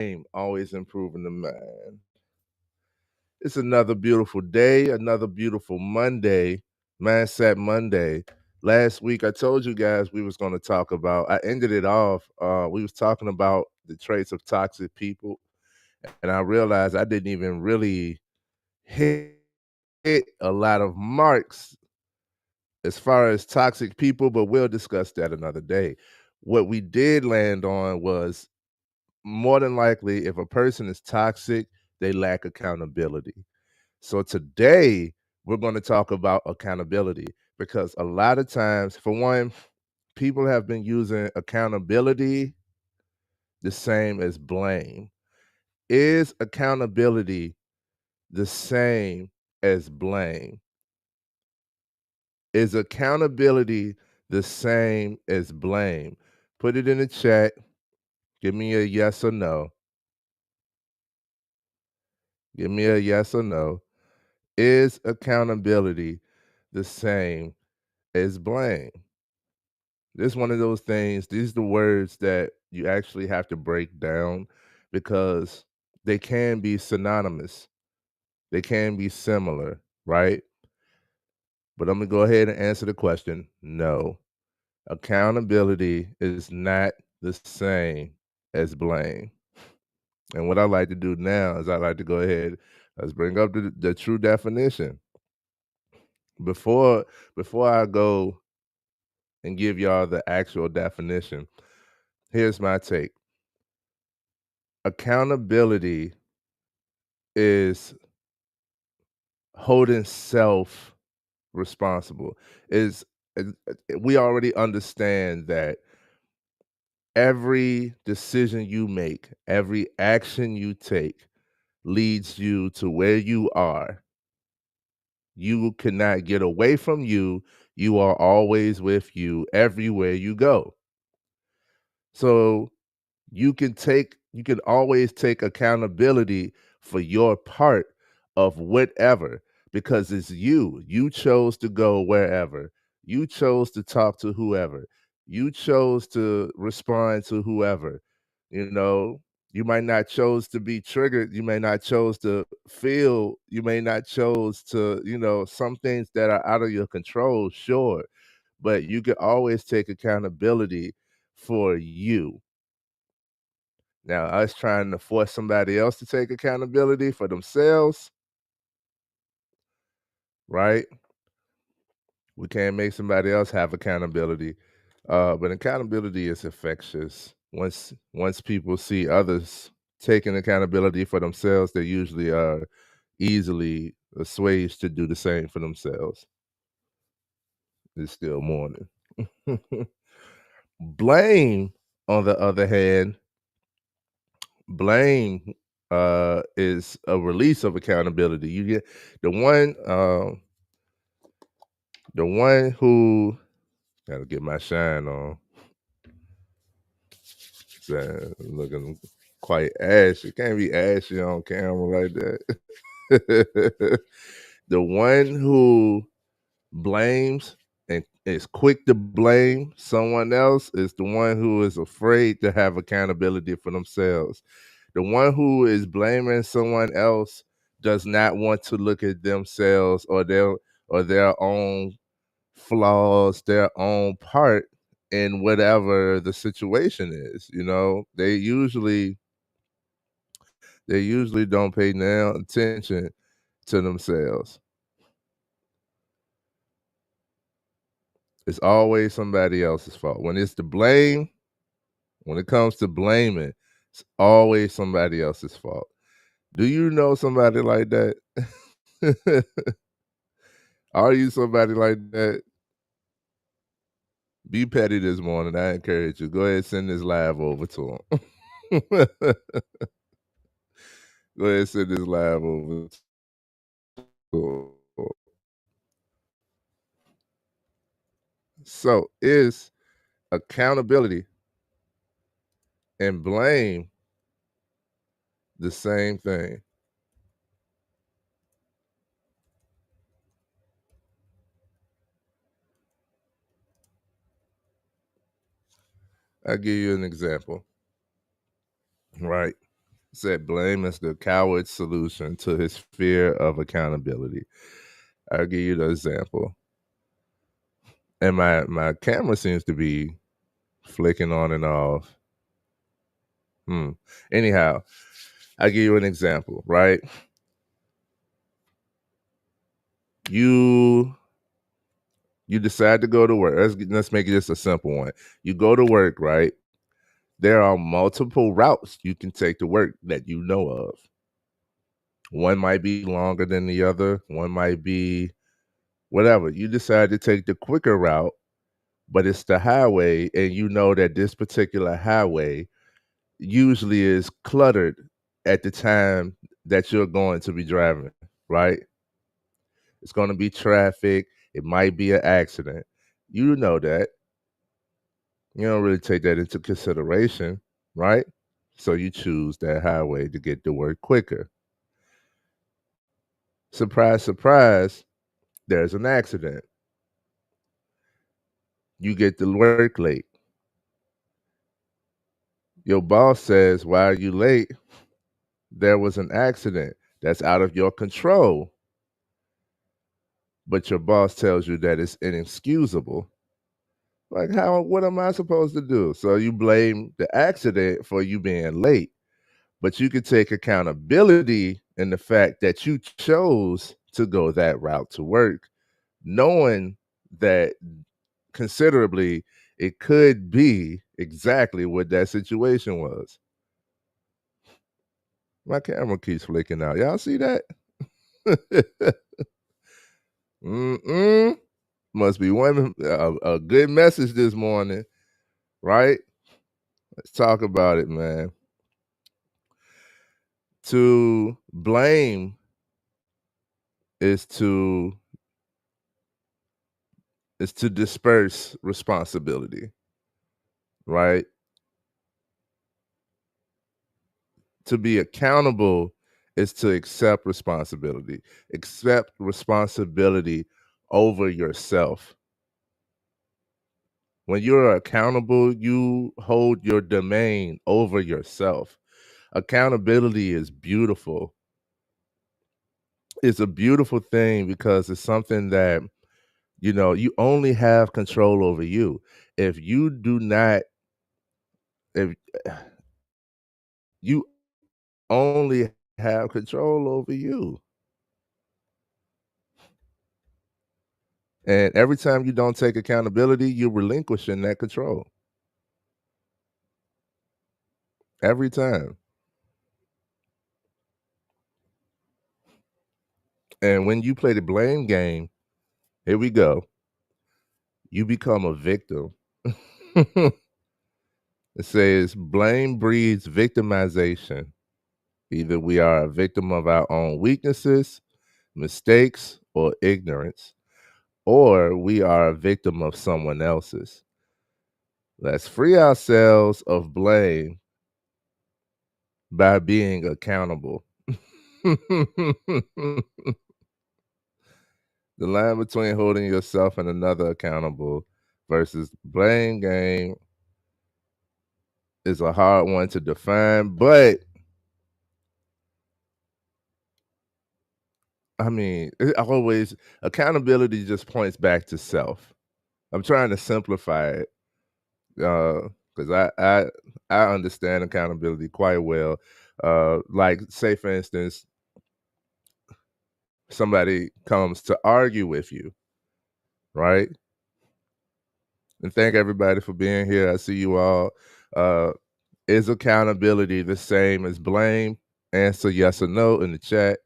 Game, always improving the mind. It's another beautiful day, another beautiful Monday, Mindset Monday. Last week I told you guys we was going to talk about. I ended it off. We was talking about the traits of toxic people, and I realized I didn't even really hit a lot of marks as far as toxic people, but we'll discuss that another day. What we did land on was more than likely, if a person is toxic, they lack accountability. So today, we're going to talk about accountability because a lot of times, for one, people have been using accountability the same as blame. Is accountability the same as blame? Is accountability the same as blame? Put it in the chat. Give me a yes or no. Give me a yes or no. Is accountability the same as blame? This is one of those things, these are the words that you actually have to break down because they can be synonymous. They can be similar, right? But I'm gonna go ahead and answer the question. No. Accountability is not the same as blame. And what I like to do now is I like to go ahead, let's bring up the true definition. Before before I go and give y'all the actual definition, here's my take. Accountability is holding self responsible. We already understand that every decision you make, every action you take leads you to where you are. You cannot get away from you. You are always with you everywhere you go. So you can always take accountability for your part of whatever because it's you. You chose to go wherever. You chose to talk to whoever. You chose to respond to whoever. You know, you might not chose to be triggered. You may not chose to feel. You may not chose to, some things that are out of your control, sure. But you can always take accountability for you. Now, us trying to force somebody else to take accountability for themselves, right? We can't make somebody else have accountability. But accountability is infectious. Once people see others taking accountability for themselves, they usually are easily assuaged to do the same for themselves. It's still morning. Blame, on the other hand, blame is a release of accountability. You get the one who gotta get my shine on. Looking quite ashy. Can't be ashy on camera like that. The one who blames and is quick to blame someone else is the one who is afraid to have accountability for themselves. The one who is blaming someone else does not want to look at themselves or their own flaws, their own part in whatever the situation is. They usually don't pay now attention to themselves. It's always somebody else's fault. When it comes to blaming, it's always somebody else's fault. Do you know somebody like that? Are you somebody like that? Be petty this morning. I encourage you. Go ahead and send this live over to him. Go ahead and send this live over to him. So is accountability and blame the same thing? I'll give you an example. Right. Said blame is the coward's solution to his fear of accountability. I'll give you the example. And my camera seems to be flicking on and off. Anyhow, I'll give you an example, right? You decide to go to work. Let's make it just a simple one. You go to work, right? There are multiple routes you can take to work that you know of. One might be longer than the other. One might be whatever. You decide to take the quicker route, but it's the highway, and you know that this particular highway usually is cluttered at the time that you're going to be driving, right? It's going to be traffic. It might be an accident. You know that. You don't really take that into consideration, right? So you choose that highway to get to work quicker. Surprise, surprise, there's an accident. You get to work late. Your boss says, "Why are you late?" There was an accident. That's out of your control. But your boss tells you that it's inexcusable. Like, what am I supposed to do? So you blame the accident for you being late. But you could take accountability in the fact that you chose to go that route to work, knowing that considerably it could be exactly what that situation was. My camera keeps flicking out. Y'all see that? Must be one a good message this morning, right? Let's talk about it, man. To blame is to disperse responsibility, right? To be accountable is to accept responsibility. Accept responsibility over yourself. When you're accountable, you hold your domain over yourself. Accountability is beautiful. It's a beautiful thing because it's something that, you only have control over you. If you do not, if you only have control over you. And every time you don't take accountability, you're relinquishing that control. Every time. And when you play the blame game, here we go. You become a victim. It says blame breeds victimization. Either we are a victim of our own weaknesses, mistakes, or ignorance, or we are a victim of someone else's. Let's free ourselves of blame by being accountable. The line between holding yourself and another accountable versus blame game is a hard one to define, but I mean, accountability just points back to self. I'm trying to simplify it because I understand accountability quite well. Like, say for instance, somebody comes to argue with you, right? And thank everybody for being here. I see you all. Is accountability the same as blame? Answer yes or no in the chat.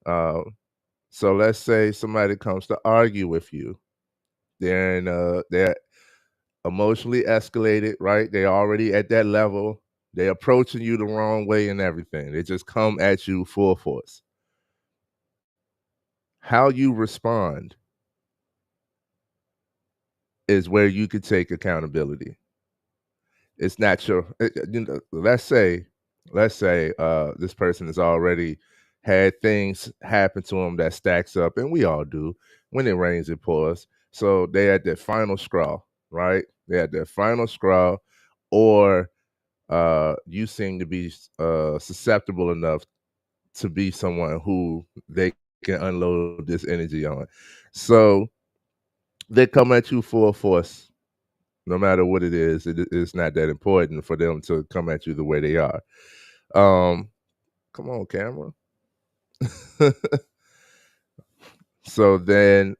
So let's say somebody comes to argue with you. They're emotionally escalated, right? They're already at that level. They're approaching you the wrong way and everything. They just come at you full force. How you respond is where you could take accountability. It's not your, let's say this person has already had things happen to them that stacks up, and we all do. When it rains, it pours. So they at their final straw, right? They at their final straw, or you seem to be susceptible enough to be someone who they can unload this energy on. So they come at you full force, no matter what it is. It's not that important for them to come at you the way they are. Come on, camera. So then,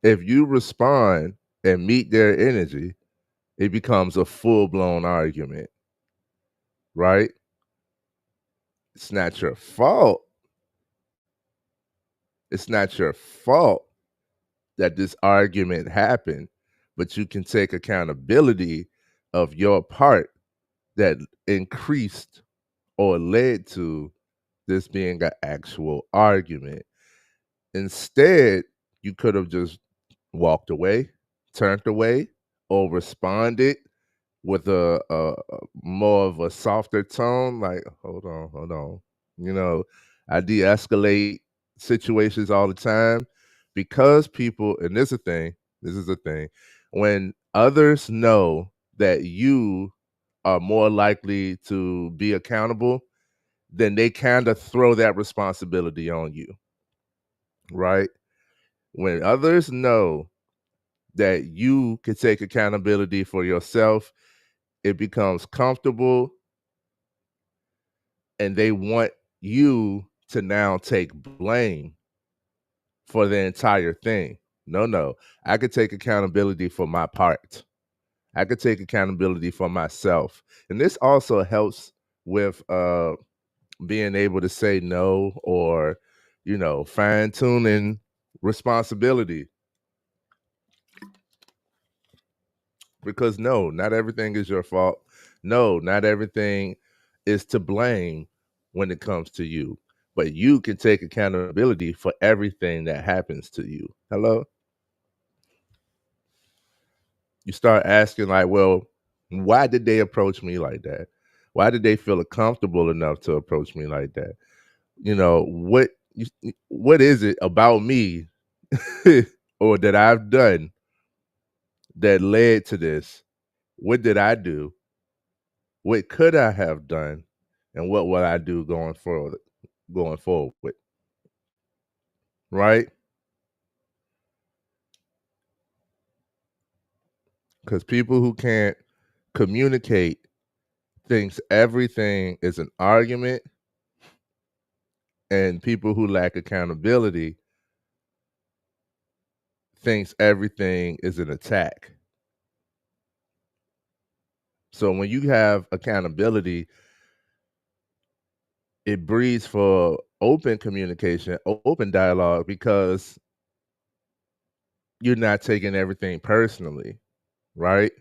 if you respond and meet their energy, it becomes a full blown argument, right? It's not your fault. It's not your fault that this argument happened, but you can take accountability of your part that increased or led to this being an actual argument. Instead, you could have just walked away, turned away, or responded with a more of a softer tone, like, hold on. You know, I de-escalate situations all the time because people, and this is a thing, when others know that you are more likely to be accountable, then they kind of throw that responsibility on you, right? When others know that you can take accountability for yourself, it becomes comfortable and they want you to now take blame for the entire thing. No. I could take accountability for my part. I could take accountability for myself. And this also helps with being able to say no, or, fine tuning responsibility. Because no, not everything is your fault. No, not everything is to blame when it comes to you. But you can take accountability for everything that happens to you. Hello? You start asking, like, well, why did they approach me like that? Why did they feel comfortable enough to approach me like that? What is it about me or that I've done that led to this? What did I do? What could I have done? And what will I do going forward, right? Because people who can't communicate thinks everything is an argument, and people who lack accountability thinks everything is an attack. So when you have accountability, it breeds for open communication, open dialogue, because you're not taking everything personally, right?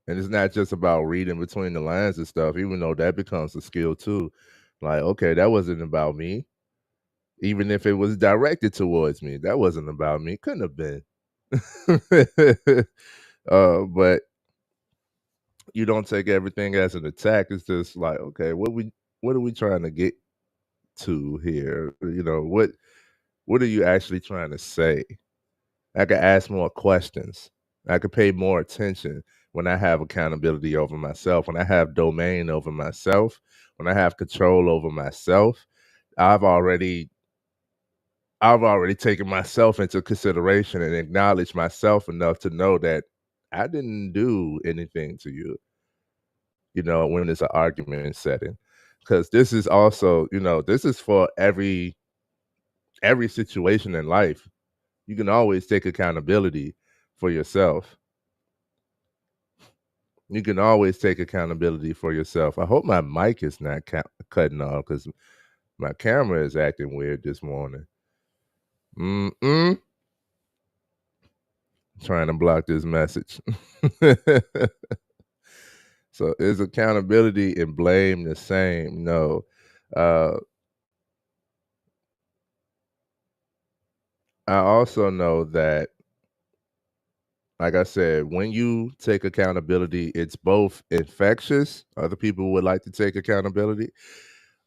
And it's not just about reading between the lines and stuff, even though that becomes a skill too. Like, okay, that wasn't about me. Even if it was directed towards me, that wasn't about me. Couldn't have been. But you don't take everything as an attack. It's just like, okay, what are we trying to get to here? What are you actually trying to say? I could ask more questions. I could pay more attention when I have accountability over myself, when I have domain over myself, when I have control over myself. I've already taken myself into consideration and acknowledged myself enough to know that I didn't do anything to you, when it's an argument setting. Because this is also, this is for every situation in life. You can always take accountability for yourself. You can always take accountability for yourself. I hope my mic is not cutting off, because my camera is acting weird this morning. Trying to block this message. So is accountability and blame the same? No. I also know that, like I said, when you take accountability, it's both infectious. Other people would like to take accountability,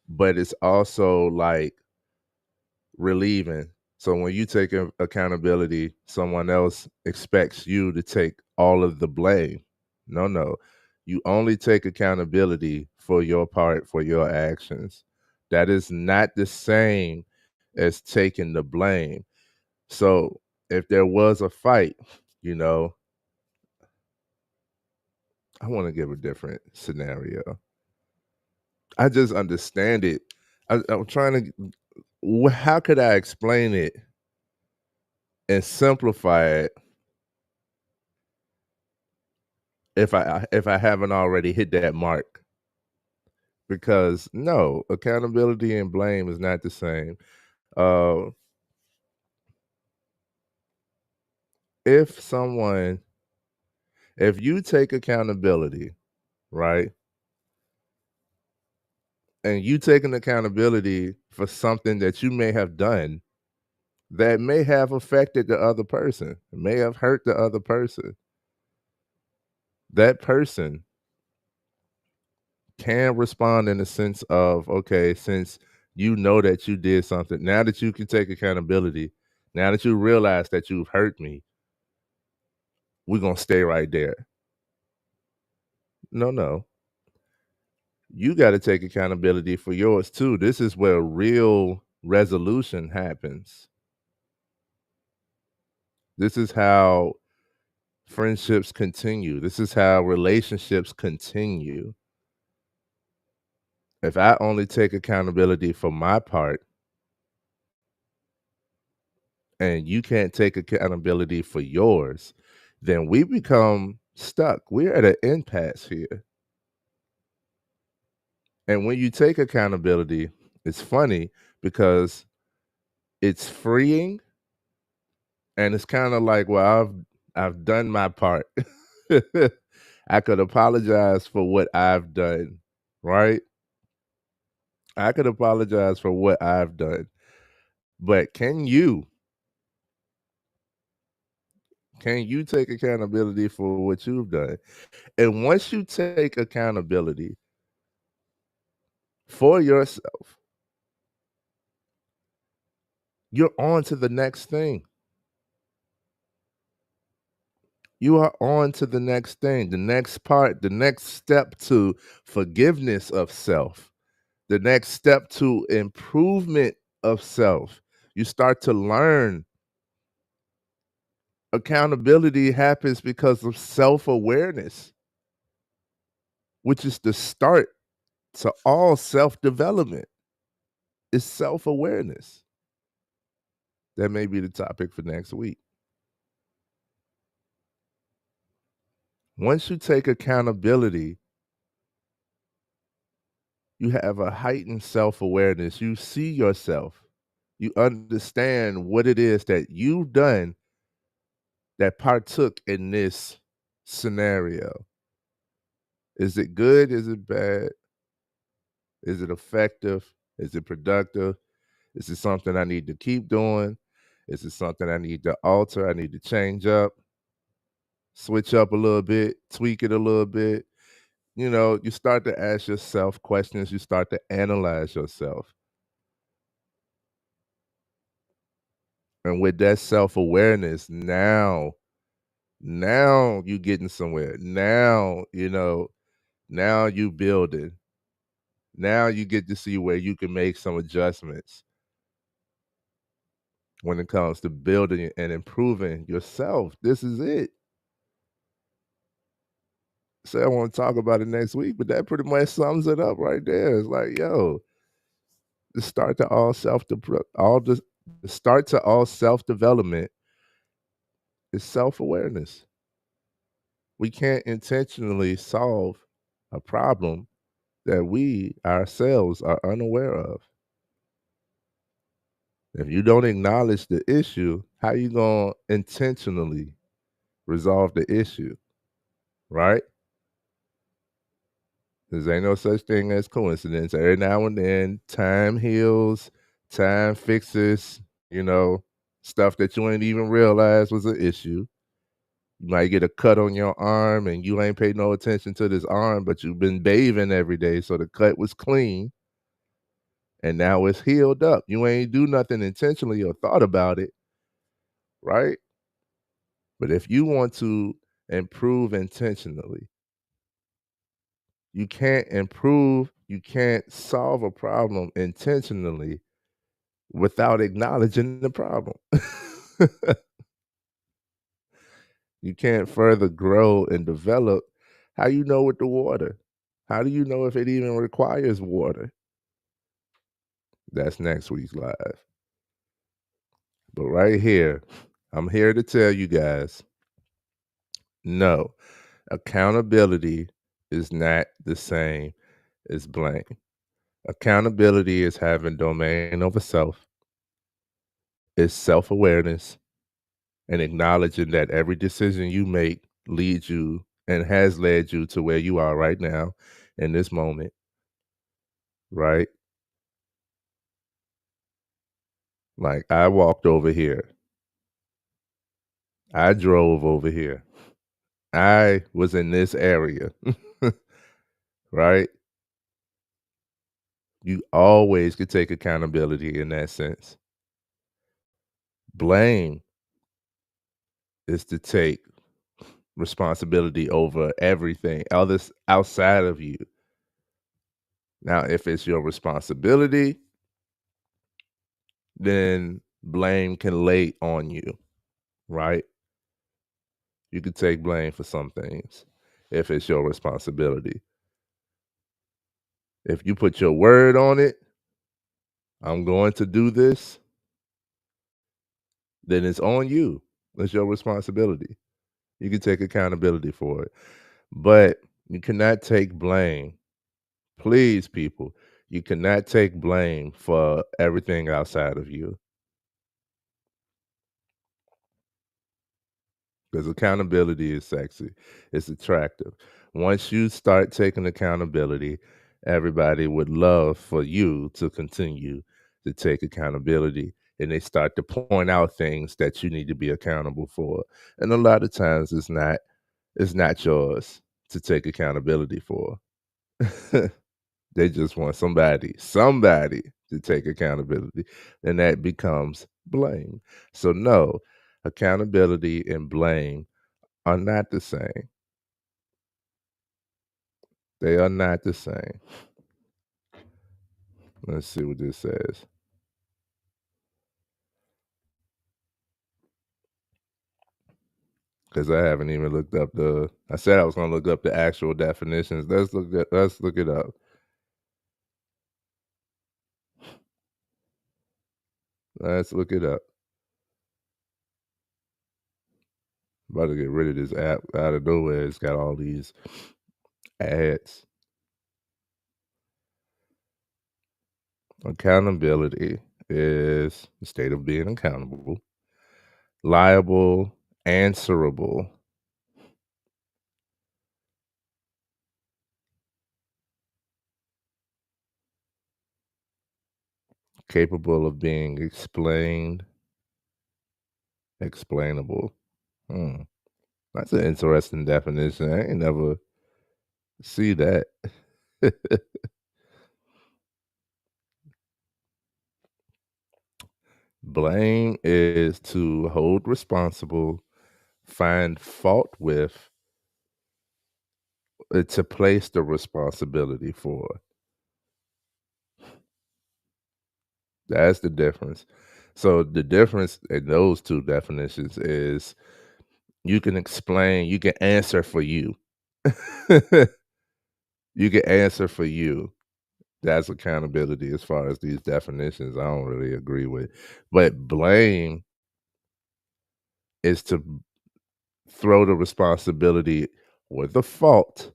but it's also like relieving. So when you take accountability, someone else expects you to take all of the blame. No. You only take accountability for your part, for your actions. That is not the same as taking the blame. So if there was a fight, you know, I want to give a different scenario. I just understand it. I'm trying to, how could I explain it and simplify it if I haven't already hit that mark? Because no, accountability and blame is not the same. Uh, if someone, if you take accountability, right, and you taking accountability for something that you may have done that may have affected the other person, may have hurt the other person, that person can respond in the sense of, okay, since you know that you did something, now that you can take accountability, now that you realize that you've hurt me, we're gonna stay right there. No, no. You gotta take accountability for yours too. This is where real resolution happens. This is how friendships continue. This is how relationships continue. If I only take accountability for my part and you can't take accountability for yours, then we become stuck. We're at an impasse here. And when you take accountability, it's funny because it's freeing and it's kind of like, well, I've done my part. I could apologize for what I've done, right? I could apologize for what I've done. But can you take accountability for what you've done? And once you take accountability for yourself, you're on to the next thing. You are on to the next thing, the next part, the next step to forgiveness of self, the next step to improvement of self. You start to learn accountability happens because of self awareness, which is the start to all self development. Is self awareness. That may be the topic for next week. Once you take accountability, you have a heightened self awareness. You see yourself, you understand what it is that you've done that partook in this scenario. Is it good? Is it bad? Is it effective? Is it productive? Is it something I need to keep doing? Is it something I need to alter? I need to change up, switch up a little bit, tweak it a little bit. You know, you start to ask yourself questions, you start to analyze yourself. And with that self-awareness, now you getting somewhere. Now, now you building. Now you get to see where you can make some adjustments when it comes to building and improving yourself. This is it. Say I want to talk about it next week, but that pretty much sums it up right there. It's like, yo, the start to all self all the start to all self-development is self-awareness. We can't intentionally solve a problem that we ourselves are unaware of. If you don't acknowledge the issue, how you gonna intentionally resolve the issue, right? Because ain't no such thing as coincidence. Every now and then, time heals, time fixes, you know, stuff that you ain't even realize was an issue. You might get a cut on your arm and you ain't paid no attention to this arm, but you've been bathing every day, so the cut was clean and now it's healed up. You ain't do nothing intentionally or thought about it, right? But if you want to improve intentionally, You can't improve, you can't solve a problem intentionally without acknowledging the problem. You can't further grow and develop. How you know with the water? How do you know if it even requires water? That's next week's live. But right here, I'm here to tell you guys, no, accountability is not the same as blame. Accountability is having domain over self, it's self-awareness, and acknowledging that every decision you make leads you and has led you to where you are right now in this moment, right? Like, I walked over here. I drove over here. I was in this area, right? You always could take accountability in that sense. Blame is to take responsibility over everything others outside of you. Now, if it's your responsibility, then blame can lay on you, right? You could take blame for some things if it's your responsibility. If you put your word on it, I'm going to do this, then it's on you. It's your responsibility. You can take accountability for it. But you cannot take blame. Please, people, you cannot take blame for everything outside of you. Because accountability is sexy. It's attractive. Once you start taking accountability, everybody would love for you to continue to take accountability. And they start to point out things that you need to be accountable for. And a lot of times it's not yours to take accountability for. They just want somebody to take accountability, and that becomes blame. So no, accountability and blame are not the same. They are not the same. Let's see what this says. Because I haven't even looked up I said I was gonna look up the actual definitions. Let's look it up. Let's look it up. About to get rid of this app out of nowhere. It's got all these ads. Accountability is the state of being accountable, liable, answerable, capable of being explained, explainable. Hmm. That's an interesting definition. I ain't never see that. Blame is to hold responsible, find fault with, to place the responsibility for. That's the difference. So the difference in those two definitions is you can explain, you can answer for you. You can answer for you. That's accountability as far as these definitions I don't really agree with. But blame is to throw the responsibility or the fault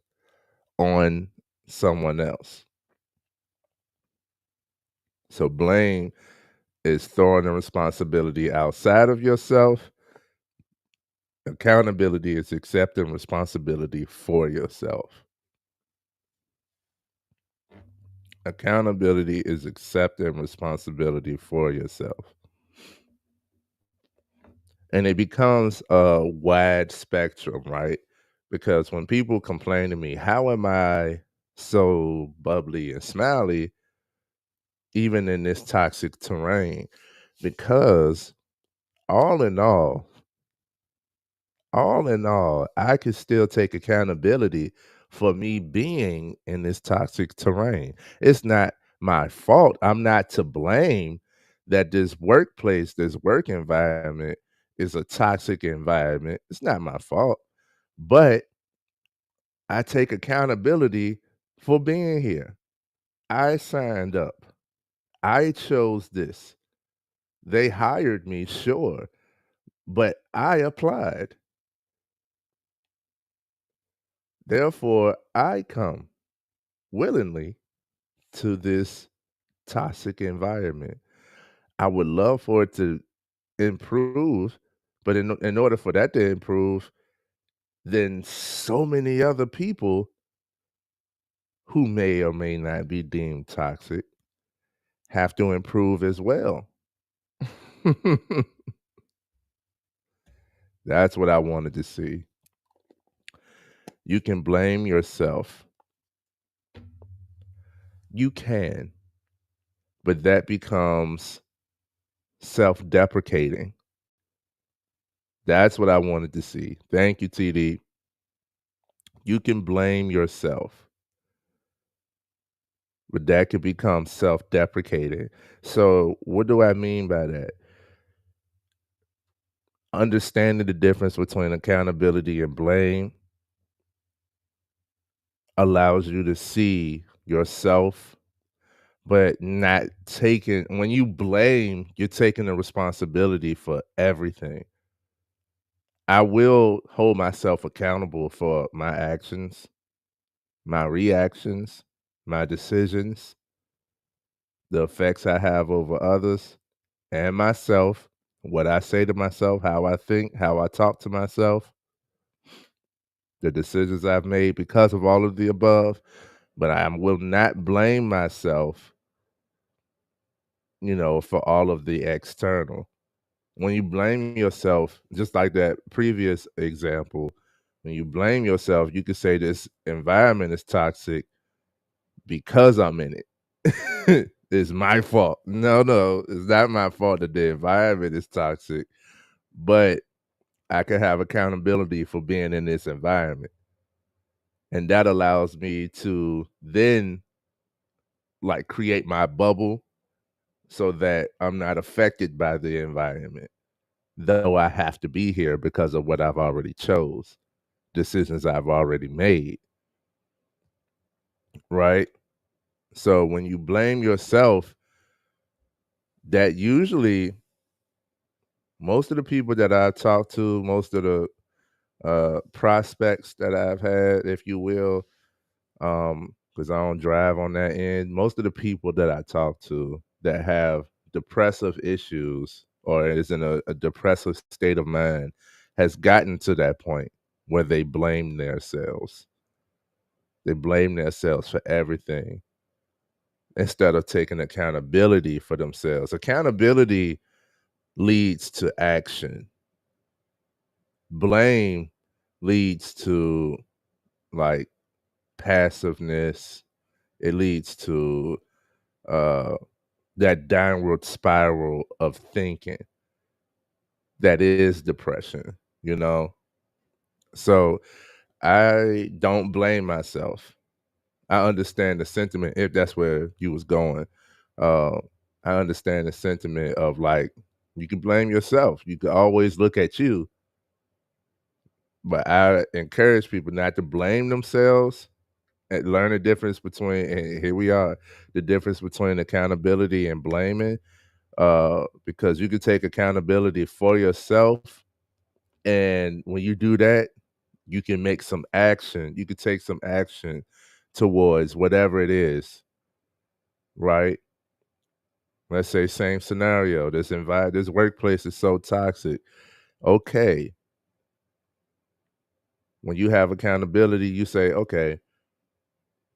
on someone else. So blame is throwing the responsibility outside of yourself. Accountability is accepting responsibility for yourself. Accountability is accepting responsibility for yourself. And it becomes a wide spectrum, right? Because when people complain to me, how am I so bubbly and smiley even in this toxic terrain? Because all in all, I can still take accountability for me being in this toxic terrain. It's not my fault. I'm not to blame that this workplace, this work environment is a toxic environment. It's not my fault. But I take accountability for being here. I signed up. I chose this. They hired me, sure, but I applied. Therefore, I come willingly to this toxic environment. I would love for it to improve, but in order for that to improve, then so many other people who may or may not be deemed toxic have to improve as well. That's what I wanted to see. You can blame yourself. You can, but that becomes self-deprecating. That's what I wanted to see. Thank you, TD. You can blame yourself, but that could become self-deprecating. So, what do I mean by that? Understanding the difference between accountability and blame allows you to see yourself, but not taking when you blame, you're taking the responsibility for everything. I will hold myself accountable for my actions, my reactions, my decisions, the effects I have over others and myself, what I say to myself, how I think, how I talk to myself, the decisions I've made because of all of the above. But I will not blame myself, for all of the external. When you blame yourself, just like that previous example, when you blame yourself, you could say this environment is toxic because I'm in it. It's my fault. No, it's not my fault that the environment is toxic, but I can have accountability for being in this environment. And that allows me to then like create my bubble so that I'm not affected by the environment, though I have to be here because of what I've already chose, decisions I've already made, right? So when you blame yourself, that usually most of the people that I've talked to, most of the prospects that I've had, if you will, because I don't drive on that end. Most of the people that I talk to that have depressive issues or is in a depressive state of mind has gotten to that point where they blame themselves. They blame themselves for everything instead of taking accountability for themselves. Accountability leads to action. Blame leads to like passiveness. It leads to uh that downward spiral of thinking that is depression, you know? So I don't blame myself. I understand the sentiment if that's where you was going. Uh, I understand the sentiment of like you can blame yourself. You can always look at you, but I encourage people not to blame themselves and learn the difference between and here we are, the difference between accountability and blaming. Because you can take accountability for yourself. And when you do that, you can make some action. You can take some action towards whatever it is, right? Let's say same scenario. This workplace is so toxic. Okay. When you have accountability, you say, okay,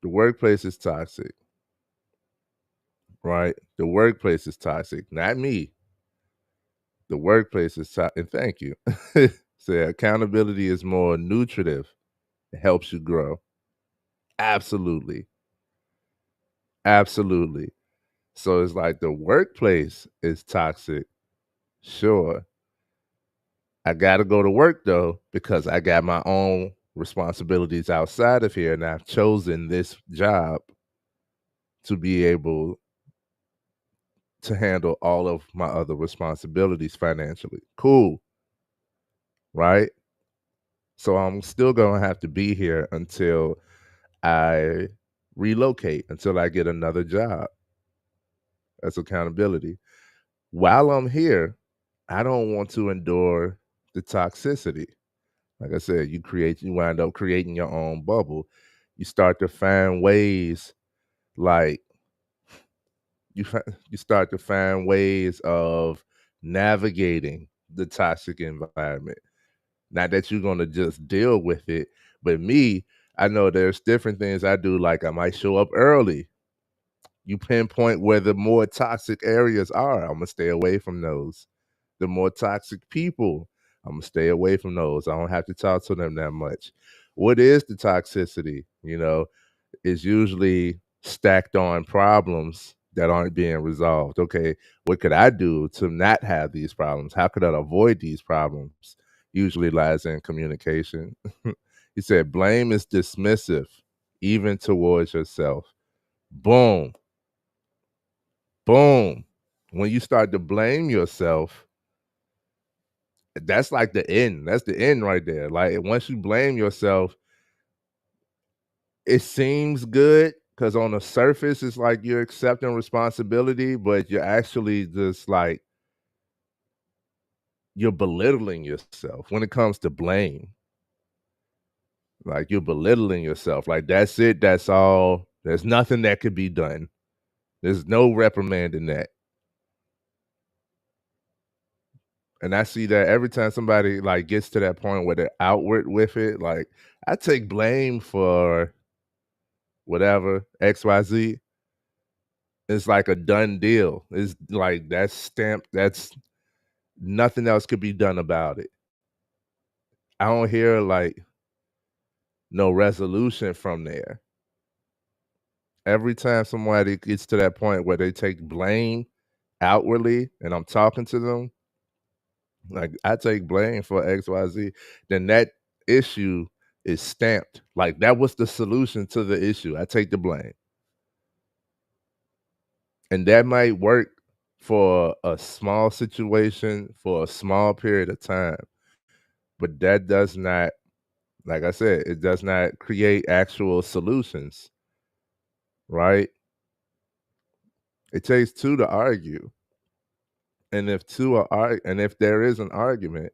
the workplace is toxic, right? The workplace is toxic, not me. The workplace is toxic. And thank you. Say accountability is more nutritive. It helps you grow. Absolutely. Absolutely. So it's like the workplace is toxic. Sure. I got to go to work though because I got my own responsibilities outside of here, and I've chosen this job to be able to handle all of my other responsibilities financially. Cool, right? So I'm still gonna have to be here until I relocate, until I get another job. That's accountability. While I'm here, I don't want to endure the toxicity. Like I said, you wind up creating your own bubble. You start to find ways, like you start to find ways of navigating the toxic environment. Not that you're gonna just deal with it, but me, I know there's different things I do. Like I might show up early. You pinpoint where the more toxic areas are. I'm gonna stay away from those. The more toxic people, I'm gonna stay away from those. I don't have to talk to them that much. What is the toxicity? Is usually stacked on problems that aren't being resolved. Okay, what could I do to not have these problems? How could I avoid these problems? Usually lies in communication. He said, blame is dismissive, even towards yourself. Boom, boom. When you start to blame yourself, that's like the end. That's the end right there. Like once you blame yourself, it seems good because on the surface it's like you're accepting responsibility, but you're actually just like you're belittling yourself when it comes to blame. Like you're belittling yourself. Like that's it, that's all. There's nothing that could be done. There's no reprimand in that. And I see that every time somebody like gets to that point where they're outward with it, like I take blame for whatever, XYZ. It's like a done deal. It's like that's stamped, that's nothing else could be done about it. I don't hear like no resolution from there. Every time somebody gets to that point where they take blame outwardly and I'm talking to them, like I take blame for XYZ, then that issue is stamped. Like that was the solution to the issue. I take the blame. And that might work for a small situation for a small period of time, but that does not, like I said, it does not create actual solutions, right? It takes two to argue. And if and if there is an argument,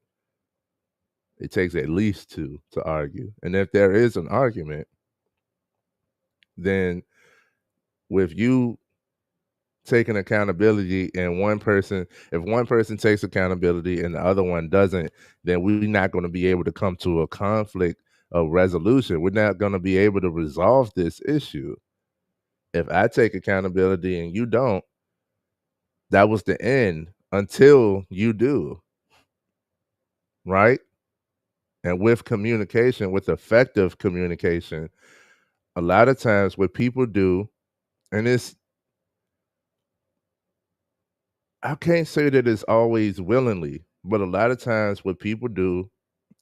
it takes at least two to argue. And if there is an argument, then with you taking accountability and if one person takes accountability and the other one doesn't, then we're not going to be able to come to a conflict of resolution. We're not going to be able to resolve this issue. If I take accountability and you don't, that was the end until you do, right? And with communication, with effective communication, a lot of times what people do, and I can't say that it's always willingly, but a lot of times what people do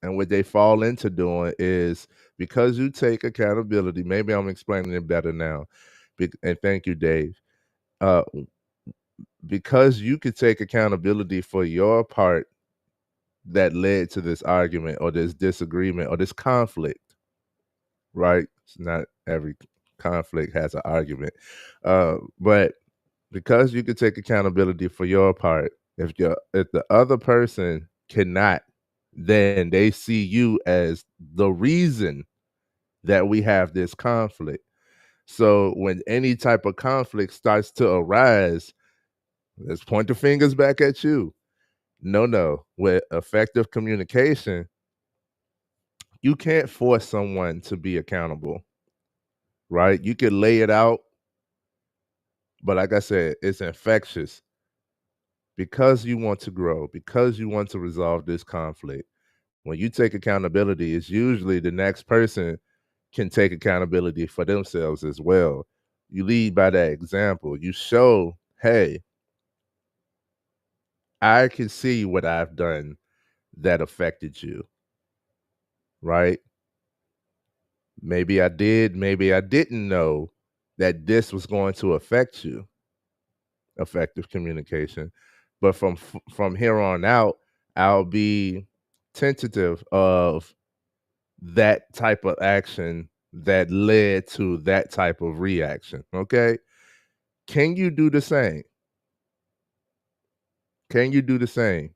and what they fall into doing is because you take accountability. Maybe I'm explaining it better now. And thank you, Dave. Uh, because you could take accountability for your part that led to this argument or this disagreement or this conflict, right? It's not every conflict has an argument. But because you can take accountability for your part, if the other person cannot, then they see you as the reason that we have this conflict. So when any type of conflict starts to arise, let's point the fingers back at you. No. With effective communication, you can't force someone to be accountable, right? You can lay it out, but like I said, it's infectious because you want to grow, because you want to resolve this conflict. When you take accountability, it's usually the next person can take accountability for themselves as well. You lead by that example. You show, hey, I can see what I've done that affected you, right? Maybe I did, maybe I didn't know that this was going to affect you, effective communication. But from here on out, I'll be tentative of that type of action that led to that type of reaction. Okay. Can you do the same? Can you do the same?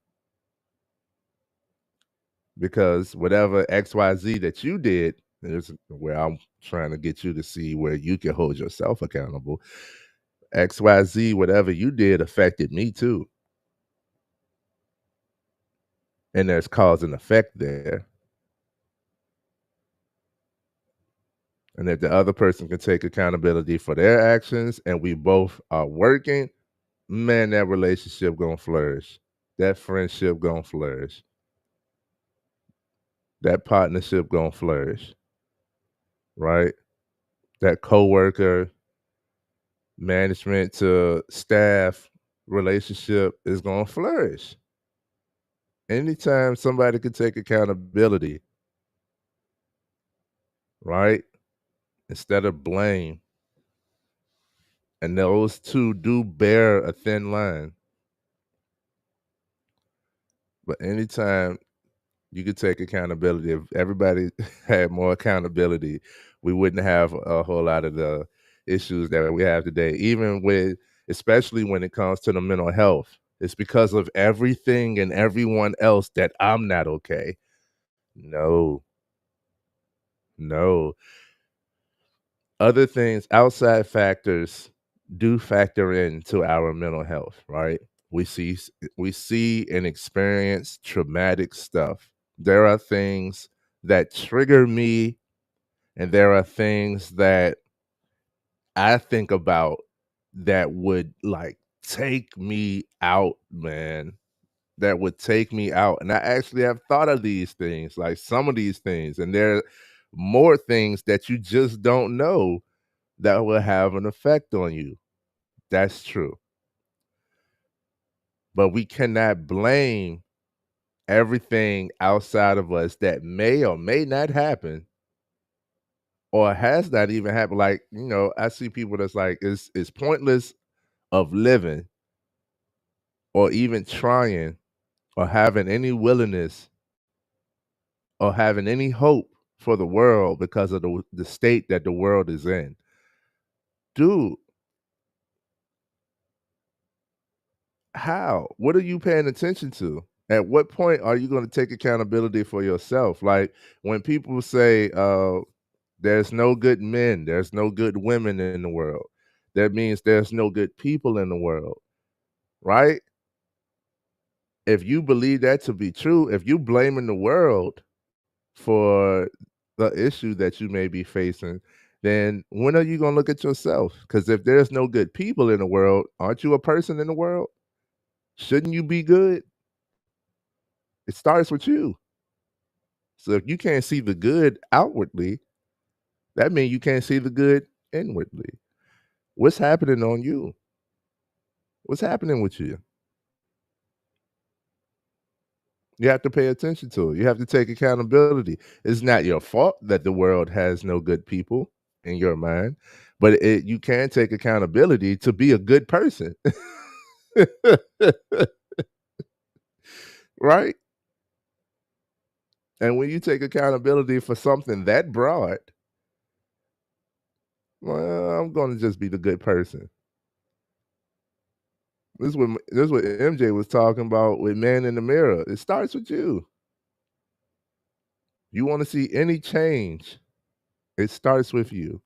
Because whatever XYZ that you did is where I'm trying to get you to see where you can hold yourself accountable. XYZ, whatever you did affected me too. And there's cause and effect there. And if the other person can take accountability for their actions and we both are working, man, that relationship gonna flourish. That friendship gonna flourish. That partnership gonna flourish, right? That coworker, management to staff relationship is gonna flourish. Anytime somebody can take accountability, right? Instead of blame, and those two do bear a thin line. But anytime you could take accountability, if everybody had more accountability, we wouldn't have a whole lot of the issues that we have today. Even with, especially when it comes to the mental health, it's because of everything and everyone else that I'm not okay. No, no. Other things, outside factors do factor into our mental health, right? We see and experience traumatic stuff. There are things that trigger me, and there are things that I think about that would like take me out, man. That would take me out. And I actually have thought of these things, like some of these things, and there are more things that you just don't know that will have an effect on you. That's true. But we cannot blame everything outside of us that may or may not happen or has not even happened. Like, I see people that's like, it's pointless of living or even trying or having any willingness or having any hope for the world because of the state that the world is in. Dude, how? What are you paying attention to? At what point are you going to take accountability for yourself? Like when people say, there's no good men, there's no good women in the world, that means there's no good people in the world, right? If you believe that to be true, if you blaming the world for the issue that you may be facing, then when are you going to look at yourself? Because if there's no good people in the world, aren't you a person in the world? Shouldn't you be good? It starts with you. So if you can't see the good outwardly, that means you can't see the good inwardly. What's happening on you? What's happening with you? You have to pay attention to it. You have to take accountability. It's not your fault that the world has no good people in your mind, but you can take accountability to be a good person. Right? And when you take accountability for something that broad, well, I'm going to just be the good person. This is what MJ was talking about with Man in the Mirror. It starts with you. You want to see any change, it starts with you.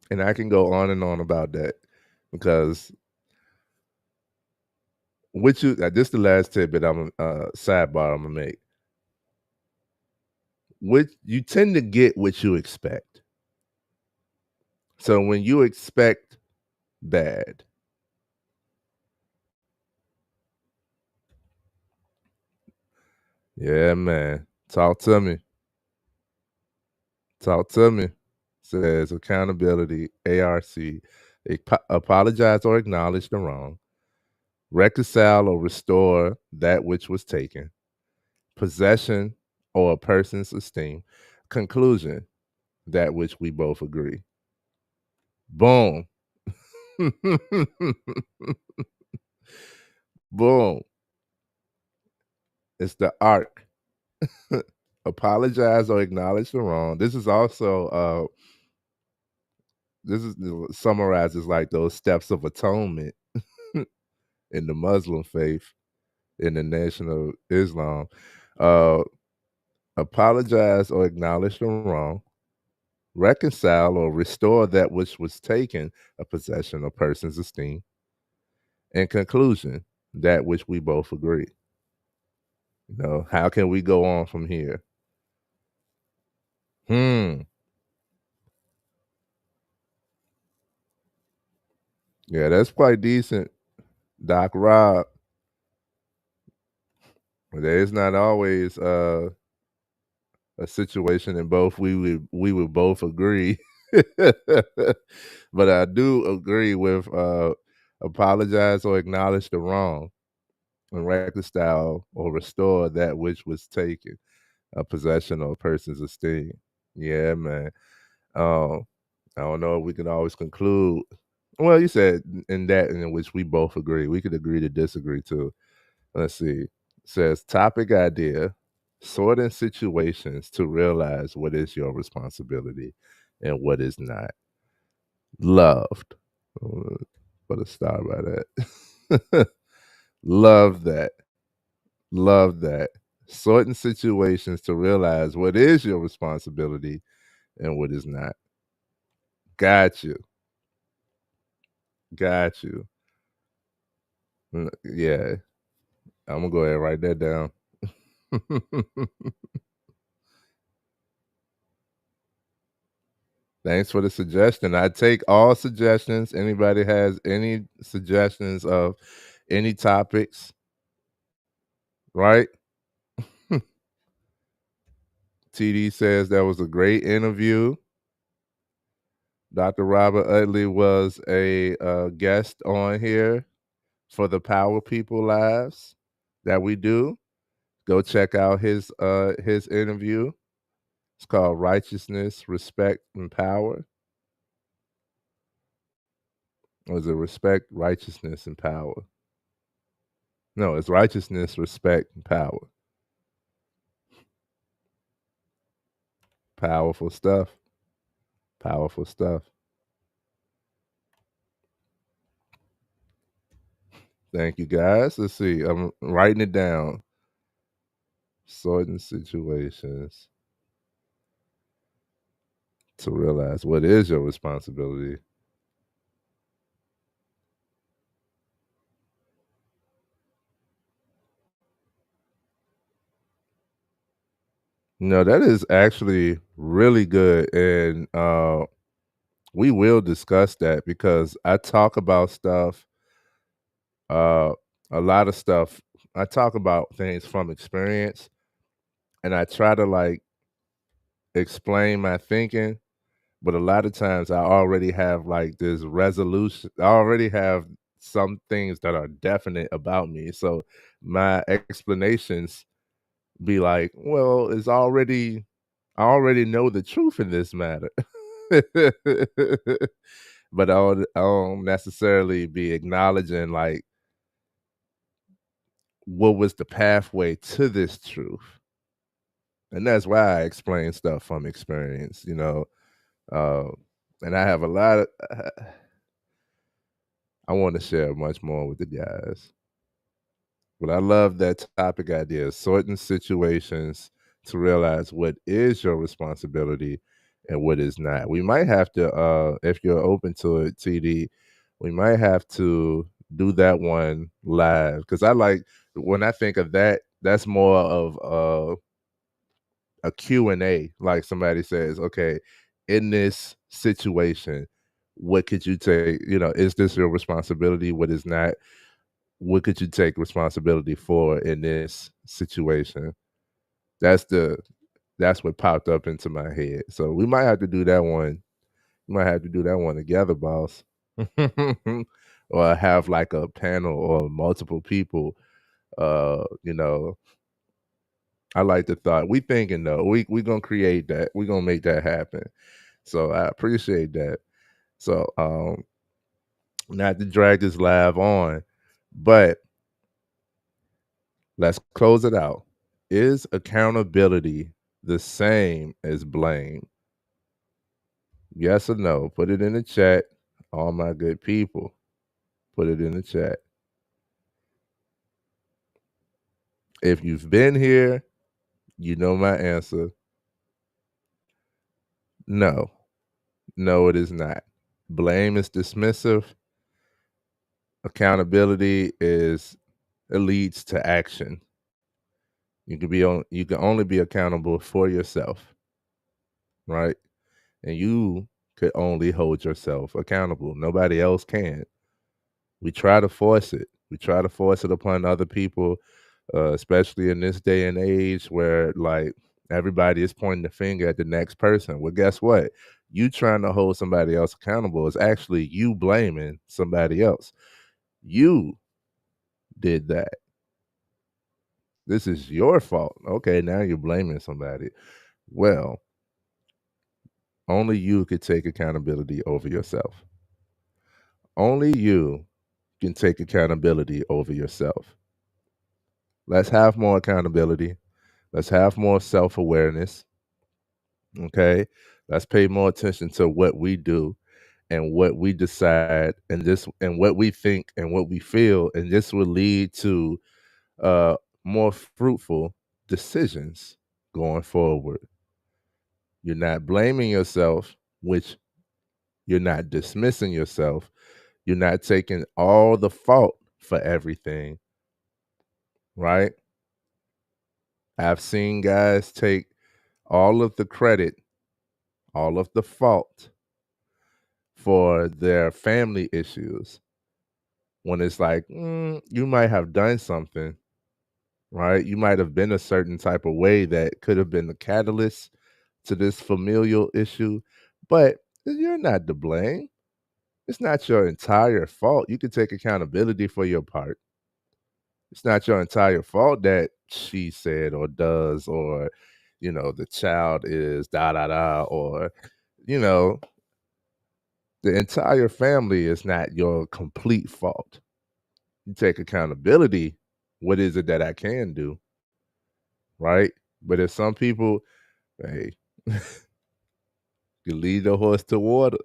And I can go on and on about that because what you this the last tidbit sidebar I'm gonna make. What you tend to get what you expect. So when you expect bad, yeah, man. Talk to me. Talk to me. Says accountability, ARC. Apologize or acknowledge the wrong. Reconcile or restore that which was taken. possession or a person's esteem. Conclusion, that which we both agree. Boom. Boom. It's the arc. Apologize or acknowledge the wrong. This is also this is summarizes like those steps of atonement in the Muslim faith, in the Nation of Islam. Uh Apologize or acknowledge the wrong, reconcile or restore that which was taken, a possession or person's esteem. In conclusion, that which we both agree. How can we go on from here? Hmm. Yeah, that's quite decent, Doc Rob. There is not always a situation in both we would both agree. But I do agree with apologize or acknowledge the wrong and reconcile or restore that which was taken, a possession or a person's esteem. Yeah, man. Um, I don't know if we can always conclude. Well, you said in that in which we both agree. We could agree to disagree too. Let's see. Says topic idea, sorting situations to realize what is your responsibility and what is not. Loved. Put a star by that. Love that. Love that. Sorting situations to realize what is your responsibility and what is not. Got you. Got you. Yeah. I'm gonna go ahead and write that down. Thanks for the suggestion. I take all suggestions. Anybody has any suggestions of any topics, right? TD says that was a great interview. Dr. Robert Utley was a guest on here for the Power People Lives that we do. Go check out his interview. It's called Righteousness, Respect, and Power. Or is it Respect, Righteousness, and Power? No, it's Righteousness, Respect, and Power. Powerful stuff. Powerful stuff. Thank you, guys. Let's see. I'm writing it down. Certain situations to realize what is your responsibility. No, that is actually really good. And we will discuss that because I talk about stuff, uh, a lot of stuff. I talk about things from experience and I try to like explain my thinking, but a lot of times I already have like this resolution. I already have some things that are definite about me. So my explanations be like, well, I already know the truth in this matter. But I don't necessarily be acknowledging like what was the pathway to this truth. And that's why I explain stuff from experience. Uh, and I have a lot of I want to share much more with the guys. But I love that topic idea, sorting situations to realize what is your responsibility and what is not. We might have to, if you're open to it, TD, we might have to do that one live because I like when I think of that. That's more of a Q&A. Like somebody says, okay, in this situation, what could you take? Is this your responsibility? What is not? What could you take responsibility for in this situation? That's the that's what popped up into my head. So we might have to do that one. We might have to do that one together, boss. Or have like a panel or multiple people, uh, you know, I like the thought. We thinking though. We gonna create that. We gonna make that happen. So I appreciate that. So not to drag this live on, but let's close it out. Is accountability the same as blame? Yes or no? Put it in the chat. All my good people, put it in the chat. If you've been here, you know my answer. No. No, it is not. Blame is dismissive. Accountability is it leads to action. You can only be accountable for yourself, right? And you could only hold yourself accountable. Nobody else can. We try to force it. We try to force it upon other people, especially in this day and age where like everybody is pointing the finger at the next person. Well, guess what? You trying to hold somebody else accountable is actually you blaming somebody else. You did that. This is your fault. Okay, now you're blaming somebody. Well, only you could take accountability over yourself. Only you can take accountability over yourself. Let's have more accountability. Let's have more self awareness. Okay. Let's pay more attention to what we do and what we decide and what we think and what we feel. And this will lead to uh, more fruitful decisions going forward. You're not blaming yourself, which you're not dismissing yourself. You're not taking all the fault for everything, right? I've seen guys take all of the credit, all of the fault for their family issues when it's like, you might have done something, right? You might have been a certain type of way that could have been the catalyst to this familial issue, but you're not to blame. It's not your entire fault. You can take accountability for your part. It's not your entire fault that she said or does or the child is da da da or you know the entire family is not your complete fault. You take accountability. What is it that I can do? Right? But if some people, hey, you lead the horse to water.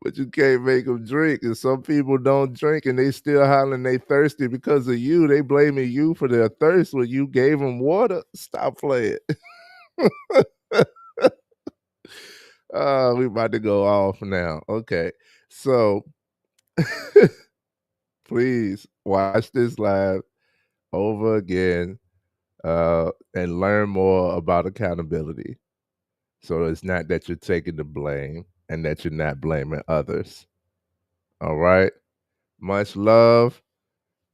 But you can't make them drink. And some people don't drink and they still hollering they thirsty because of you. They blaming you for their thirst when you gave them water. Stop playing. We about to go off now. Okay. So please watch this live over again and learn more about accountability. So it's not that you're taking the blame and that you're not blaming others. All right. Much love.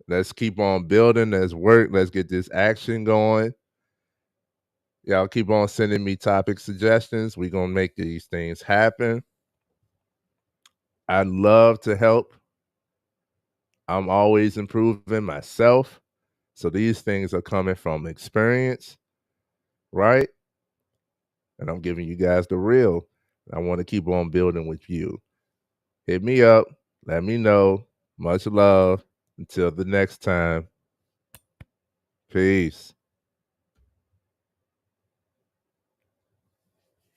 Let's keep on building. Let's work. Let's get this action going. Y'all keep on sending me topic suggestions. We're going to make these things happen. I love to help. I'm always improving myself. So these things are coming from experience, right? And I'm giving you guys the real. I want to keep on building with you. Hit me up. Let me know. Much love. Until the next time. Peace.